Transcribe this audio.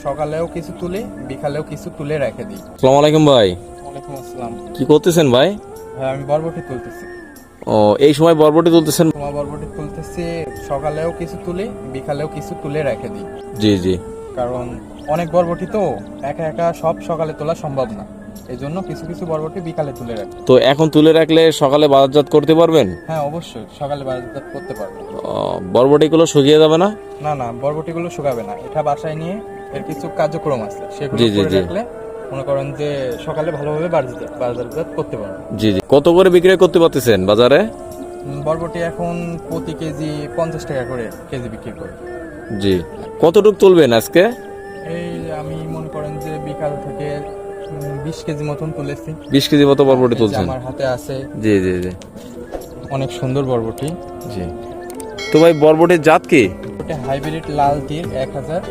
সকালেও কিছু তুলি, বিকালেও কিছু তুলে রেখে দিই। আসসালামু আলাইকুম ভাই। ওয়ালাইকুম আসসালাম। কি করতেছেন ভাই? ভাই আমি বরবটি তুলতেছি। ও, এই সময় বরবটি তুলতেছেন? তোমার বরবটি তুলতেছি, সকালেও কিছু তুলি, বিকালেও কিছু তুলে রেখে দিই। জি জি। কারণ অনেক বরবটি তো একা একা সব সকালে তোলা সম্ভব না, এই জন্য কিছু কিছু বরবটি বিকালে তুলে রাখি। তো এখন তুলে রাখলে সকালে বাজারজাত করতে পারবেন? হ্যাঁ অবশ্যই, সকালে বাজারজাত করতে পারবো। বরবটিগুলো শুকিয়ে যাবে না? না না, বরবটিগুলো শুকাবে না, এটা বাসায় নিয়ে এর কিছু কার্যক্রম আছে, সেগুলো জি, জি, করে জি। রাখলে মনে করেন যে সকালে ভালোভাবে বাজারজাত করতে পারবো। জি জি। কত করে বিক্রি করতে পারতেছেন বাজারে? বরবটি এখন প্রতি কেজি 50 টাকা করে কেজি বিক্রি করি। জি। কতটুক তুলবেন আজকে? এই আমি মনে করেন যে বিকাল থেকে 20 কেজি মতন তুলেছি। 20 কেজি মতো বরবটি এই যে তুলছেন? আমার হাতে আছে জি জি জি। অনেক সুন্দর বরবটি। জি। তো ভাই বরবটির জাত কি? ওটা হাইব্রিড লাল তীর 1000,